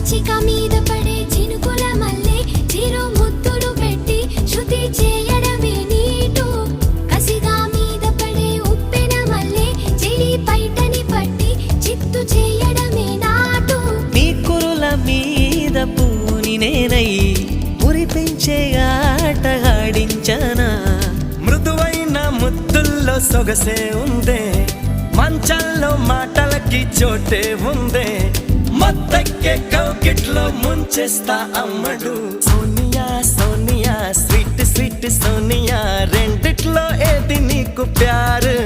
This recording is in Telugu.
పచ్చిక మీద పడే చినుకుల మల్లె చిరు ముద్దులు పెట్టి శృతి చేయడమే నీటు కసిగా మీద పడే ఉప్పెన మల్లె చెలి పైటని పట్టి చిత్తు చేయడమే నాటు నీ కురుల మీద పూని నేనై మురిపించే ఆట ఆడించనా మృదువైన ముద్దుల్లో సొగసే ఉందే మంచంలో మాటలకి చోటే ఉందే మత్తెక్కే కౌకిట్లో ముంచేస్తా అమ్మడు సోనియా సోనియా స్వీట్ స్వీట్ సోనియా రెండిట్లో ఏది నీకు ప్యారు